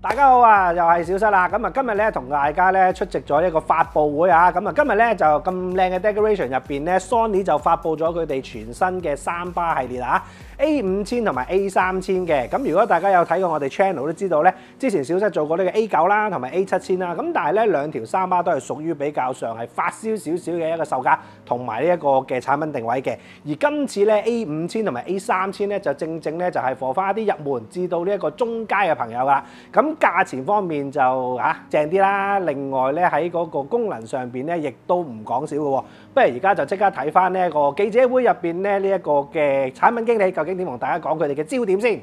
大家好啊，又係小室啦。咁啊，今日咧同大家咧出席咗一個發佈會啊。咁啊，今日咧就咁靚嘅 decoration 入邊咧 ，Sony 就發佈咗佢哋全新嘅三巴系列啊。A5000同埋 A3000嘅，咁如果大家有睇過我哋 channel 都知道咧，之前小室做過呢個 A9啦，同埋 A7000啦，咁但係咧兩條三巴都係屬於比較上係發燒少少嘅一個售價同埋呢一個嘅產品定位嘅，而今次咧 A5000同埋 A3000咧就正咧就係for翻一啲入門至到呢一個中階嘅朋友啦，咁價錢方面就正啲啦，另外咧喺嗰個功能上邊咧亦都唔講少嘅喎，不如而家就即刻睇翻呢一個記者會入邊咧呢一個嘅產品經理究竟點同大家講佢哋嘅焦點先。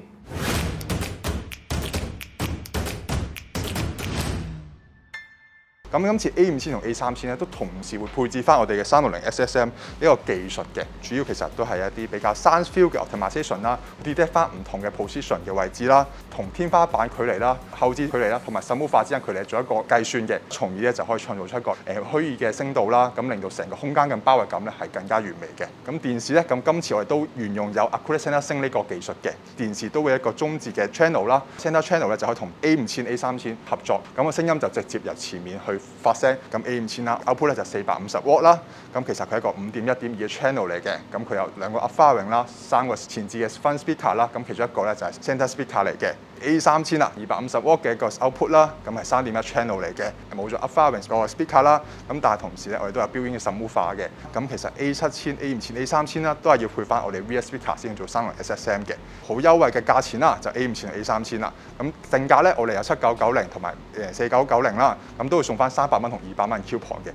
咁今次 A5000同 A3000咧都同時會配置翻我哋嘅360 SSM 呢個技術嘅，主要其實都係一啲比較 sans feel 嘅 optimization 啦 ，detect 翻唔同嘅 position 嘅位置啦，同天花板距離啦、後置距離啦，同埋 subwoofer 之間距離做一個計算嘅，從而咧就可以創造出一個虛擬嘅聲道啦，咁令到成個空間嘅包圍感咧係更加完美嘅。咁電視咧，咁今次我哋都沿用有 Acoustics Center Sync 呢個技術嘅，電視都會有一個中置嘅 channel 啦 ，center channel 咧就可以同 A5000、A3000 合作，咁個聲音就直接由前面去發聲，咁 A5000啦 ，output 咧就450 W 啦，咁其實佢係一個5.1.2嘅 channel 嚟嘅，咁佢有兩個 up firing 啦，3個前置嘅 front speaker 啦，咁其中一個咧就係 center speaker 嚟嘅。A3000啦，250 W 嘅一個 output 啦，咁係3.1 channel 嚟嘅，冇咗 up firing 個 speaker 啦，咁但係同時咧我哋都有 built-in 嘅 subwoofer 嘅，咁其實 A7000、A5000、A3000啦都係要配翻我哋 rear speaker 先做360 SSM 嘅，好優惠嘅價錢啦，就 A5000 同 A3000啦，咁定價咧我哋有7990同埋4990啦，咁都會送翻300蚊同200蚊 coupon 嘅。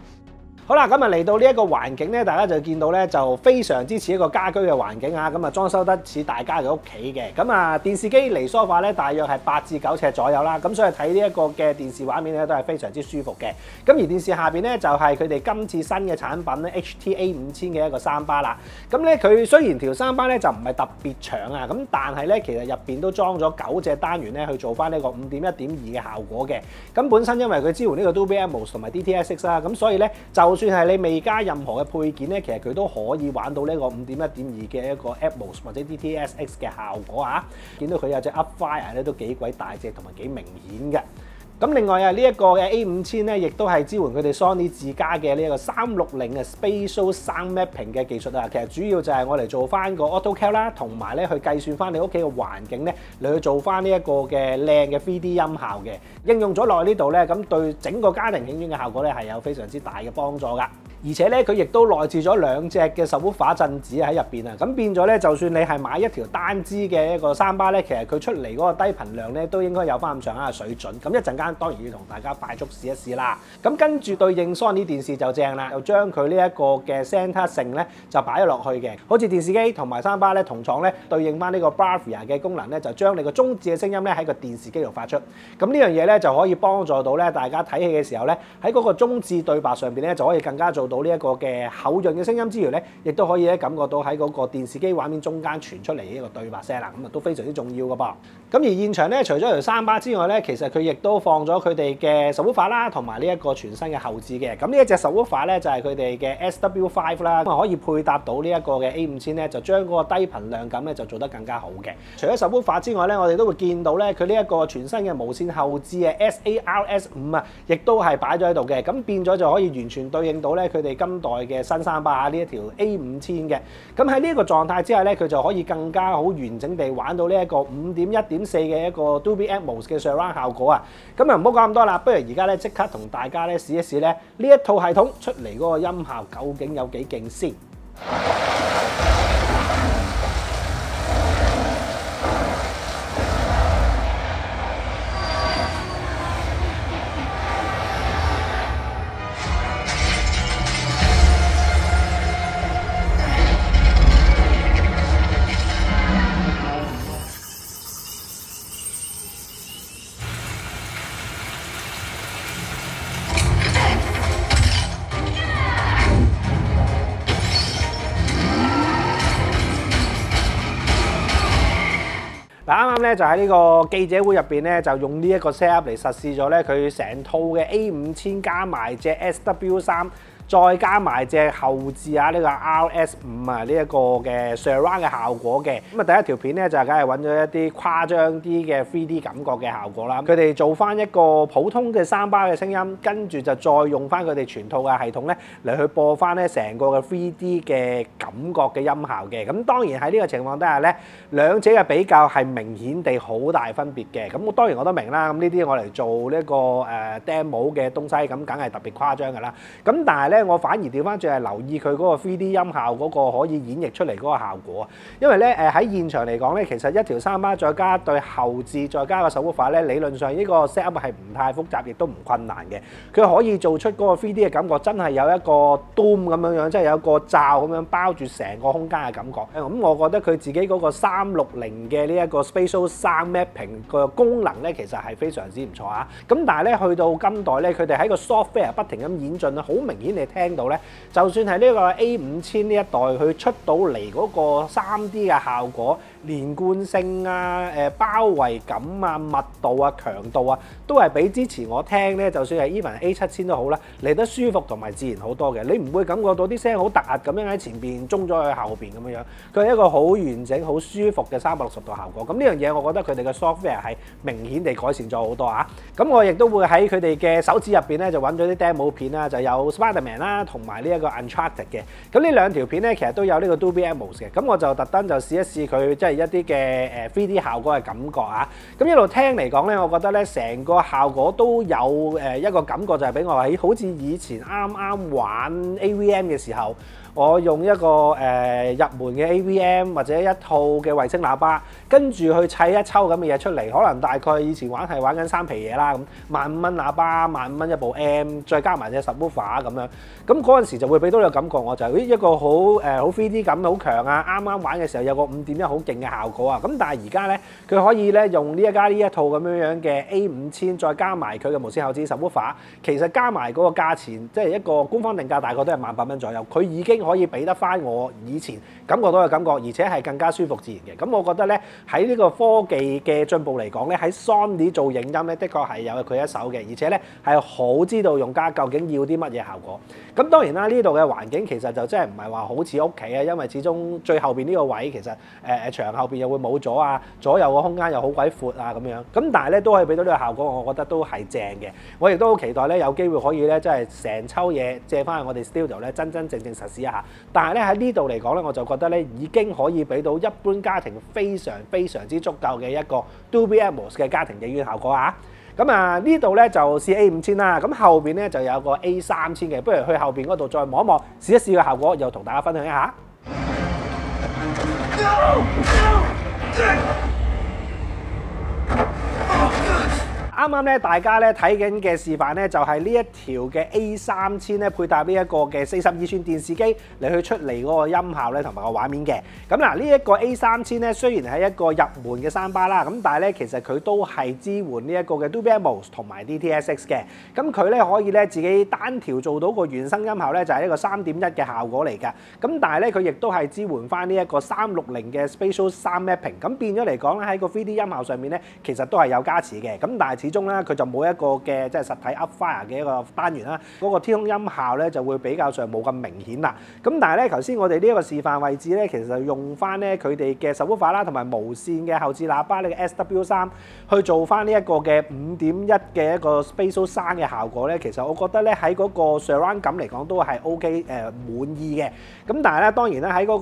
好啦，咁啊嚟到呢一個環境咧，大家就見到咧就非常之似一個家居嘅環境啊，咁啊裝修得似大家嘅屋企嘅，咁啊電視機離梳化咧大約係8至9尺左右啦，咁所以睇呢一個嘅電視畫面咧都係非常之舒服嘅。咁而電視下邊咧就係佢哋今次新嘅產品咧 HTA5000嘅一個三巴啦。咁咧佢雖然條三巴咧就唔係特別長啊，咁但係咧其實入邊都裝咗9隻單元咧去做翻呢個5.1.2嘅效果嘅。咁本身因為佢支援呢個 Dolby Atmos 同埋 DTS:X 啦，咁所以咧就算係你未加任何嘅配件咧，其實佢都可以玩到呢個5.1.2嘅一個 Atmos 或者 DTS:X 嘅效果啊！見到佢有隻 Upfire 咧都幾鬼大隻同埋幾明顯嘅。咁另外啊，呢一個嘅 A5000咧，亦都係支援佢哋 Sony 自家嘅呢一個360嘅 Spatial Sound Mapping 嘅技術啊。其實主要就係我嚟做翻個 AutoCal 啦，同埋咧去計算翻你屋企嘅環境咧，嚟去做翻呢一個嘅靚嘅 3D 音效嘅。應用咗落去呢度咧，咁對整個家庭影院嘅效果咧係有非常之大嘅幫助㗎。而且咧，佢亦都內置咗2隻嘅subwoofer振子喺入邊啊，咁變咗咧，就算你係買一條單支嘅一個三巴咧，其實佢出嚟嗰個低頻量咧都應該有翻咁上下嘅水準。咁一陣間當然要同大家快速試一試啦。咁跟住對應 Sony 電視就正啦，又將佢呢一個嘅 Center Sync 咧就擺咗落去嘅，好似電視機同埋三巴咧同廠咧對應翻呢個 Bravia 嘅功能咧，就將你個中置嘅聲音咧喺個電視機度發出。咁呢樣嘢咧就可以幫助到咧大家睇戲嘅時候咧喺嗰個中置對白上邊咧就可以更加做到呢一個嘅厚潤嘅聲音之餘咧，亦都可以咧感覺到喺嗰個電視機畫面中間傳出嚟呢一個對白聲啦，咁啊都非常之重要噶噃。咁而現場咧，除咗條三巴之外咧，其實佢亦都放咗佢哋嘅 subwoofer 啦，同埋呢一個全新嘅後置嘅。咁呢一隻 subwoofer 咧就係佢哋嘅 SW5 啦，咁可以配搭到呢一個嘅 A5000咧，就將嗰個低頻量感咧就做得更加好嘅。除咗 subwoofer 之外咧，我哋都會見到咧佢呢一個全新嘅無線後置嘅 SARS5啊，亦都係擺咗喺度嘅。咁變咗就可以完全對應到咧佢哋今代嘅新三巴呢一條 A5000嘅。咁喺呢一個狀態之下咧，佢就可以更加好完整地玩到呢一個5.1.4嘅一個 Dolby Atmos 嘅 Surround 效果啊！咁啊唔好講咁多啦，不如而家咧即刻同大家咧試一試咧呢一套系統出嚟嗰個音效究竟有幾勁先。啱啱咧就喺呢個記者會入邊咧，就用呢一個 setup 嚟實試咗咧佢成套嘅 A5000加埋隻 SW3 再加埋隻後置啊呢個 RS5啊呢一個嘅 Surround 嘅效果嘅。咁啊第一條片咧就梗係揾咗一啲誇張啲嘅 3D 感覺嘅效果啦。佢哋做翻一個普通嘅3巴嘅聲音，跟住就再用翻佢哋全套嘅系統咧嚟去播翻咧成個嘅 3D 嘅感覺嘅音效嘅。咁當然喺呢個情況底下咧，兩者嘅比較係明顯地好大分別嘅。咁當然我都明啦，咁呢啲我嚟做呢個demo 嘅東西，咁梗係特別誇張㗎啦。咁但係咧，我反而調翻轉係留意佢嗰個 3D 音效嗰個可以演繹出嚟嗰個效果啊。因為咧喺現場嚟講咧，其實一條3巴再加對後置，再加個subwoofer咧，理論上呢個 set up 係唔太複雜，亦都唔困難嘅。佢可以做出嗰個 3D 嘅感覺，真係有一個 dome 咁樣樣，即係有一個罩咁樣包住成個空間嘅感覺。咁我覺得佢自己嗰個360嘅呢一個 Spatial Sound Mapping 個功能咧，其實係非常之唔錯啊。咁但係咧去到今代咧，佢哋喺個 software 不停咁演進啦，好明顯你聽到咧，就算係呢個 A5000呢一代，佢出到嚟嗰個 3D 嘅效果、連貫性啊、包圍感啊、密度啊、強度啊，都係比之前我聽咧，就算係 even A7000都好啦，嚟得舒服同埋自然好多嘅。你唔會感覺到啲聲好突兀咁樣喺前邊中咗去後邊咁樣樣，佢係一個好完整、好舒服嘅360度效果。咁呢樣嘢我覺得佢哋嘅 software 係明顯地改善咗好多啊！咁我亦都會喺佢哋嘅手指入邊咧，就揾咗啲 demo 片啦，就有 Spider-Man 啦，同埋呢一個 Uncharted 嘅。咁呢兩條片咧，其實都有呢個 Dolby Atmos 嘅。咁我就特登就試一試佢即係一啲嘅3D 效果嘅感覺啊。咁一路聽嚟講咧，我覺得咧成個效果都有一個感覺，就係俾我喺好似以前啱啱玩 AVM 嘅時候。我用一個入門嘅 AVM 或者一套嘅衛星喇叭，跟住去砌一抽咁嘅嘢出嚟，可能大概以前玩緊3皮嘢啦咁，15,000蚊喇叭，15,000蚊一部 M， 再加埋隻 subwoofer 咁樣，咁嗰陣時就會俾到你個感覺，我就一個好 3D 感好強啊！啱啱玩嘅時候有個5.1好勁嘅效果啊！咁但係而家咧，佢可以咧用呢一套咁樣嘅 A5000，再加埋佢嘅無線後置 subwoofer， 其實加埋嗰個價錢，即係一個官方定價大概都係18,000蚊左右，佢已經可以俾得翻我以前感覺到嘅感覺，而且係更加舒服自然嘅。咁我覺得咧喺呢個科技嘅進步嚟講咧，喺 Sony 做影音咧，的確係有佢一手嘅，而且咧係好知道用家究竟要啲乜嘢效果。咁當然啦，呢度嘅環境其實就真係唔係話好似屋企啊，因為始終最後邊呢個位其實牆後邊又會冇咗啊，左右個空間又好鬼闊啊咁樣。咁但係咧都可以俾到呢個效果，我覺得都係正嘅。我亦都好期待咧有機會可以咧，真係成抽嘢借翻去我哋 studio 咧，真真正正實試一下。但係咧喺呢度嚟講咧，我就覺得咧已經可以俾到一般家庭非常非常之足夠嘅一個 Dolby Atmos 嘅家庭影院效果啊！咁啊呢度咧就試 A5000啦，咁後邊咧就有個 A3000嘅，不如去後邊嗰度再望一望，試一試個效果，又同大家分享一下。啱啱咧，大家咧睇緊嘅示範咧，就係呢一條嘅 A3000咧，配搭呢一個嘅42寸電視機嚟去出嚟嗰個音效咧，同埋個畫面嘅。咁嗱，呢一個 A3000咧，雖然係一個入門嘅3巴啦，咁但係咧，其實佢都係支援呢一個嘅 Dolby Atmos 同埋 DTS:X 嘅。咁佢咧可以咧自己單條做到個原生音效咧，就係一個3.1嘅效果嚟㗎。咁但係咧，佢亦都係支援翻呢一個360嘅 Spatial Sound Mapping。咁變咗嚟講咧，喺個 3D 音效上面咧，其實都係有加持嘅。咁但係始終咧，佢就冇一個嘅即係實體 Upfire 嘅一個單元啦，嗰個天空音效咧就會比較上冇咁明顯啦。咁但係咧，頭先我哋呢一個示範位置咧，其實就用翻咧佢哋嘅 subwoofer 啦，同埋無線嘅後置喇叭呢個 SW3去做翻呢一個嘅5.1嘅一個 Spatial Sound 嘅效果咧，其實我覺得咧喺嗰個 surround 感嚟講都係 OK 滿意嘅。咁但係咧，當然咧喺嗰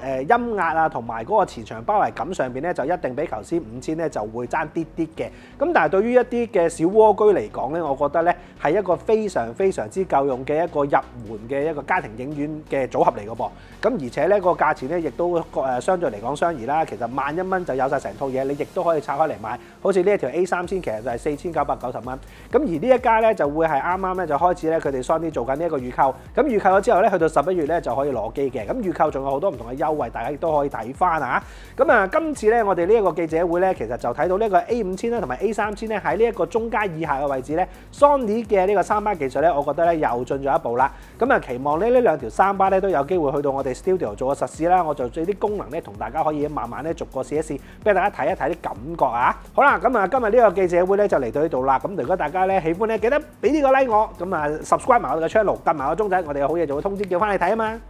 個音壓啊同埋嗰個前場包圍感上邊咧，就一定比頭先5000咧就會爭啲啲嘅。咁但係對於一啲嘅小窩居嚟講咧，我覺得咧係一個非常非常之夠用嘅一個入門嘅一個家庭影院嘅組合嚟嘅噃。咁而且咧個價錢咧亦都相對嚟講相宜啦。其實11,000蚊就有晒成套嘢，你亦都可以拆開嚟買。好似呢一條 A3000其實就係4,990蚊。咁而呢一家咧就會係啱啱咧就開始咧佢哋 Sony 做緊呢一個預購。咁預購咗之後咧，去到11月咧就可以攞機嘅。咁預購仲有好多唔同嘅優惠，大家亦都可以睇翻啊。咁啊，今次咧我哋呢一個記者會咧，其實就睇到呢個 A5000啦同埋 A3000咧喺呢一個中階以下嘅位置咧 ，Sony 嘅呢個3巴技術咧，我覺得咧又進咗一步啦。咁啊，期望呢兩條3巴咧都有機會去到我哋 studio 做個實試啦。我就將啲功能咧同大家可以慢慢咧逐個試一試，俾大家睇一睇啲感覺啊。好啦，咁啊今日呢個記者會咧就嚟到呢度啦。咁如果大家咧喜歡咧，記得俾呢個 like 我，咁啊 subscribe 埋我哋嘅 channel，撳埋個鐘仔，我哋有好嘢就會通知叫翻你睇啊嘛。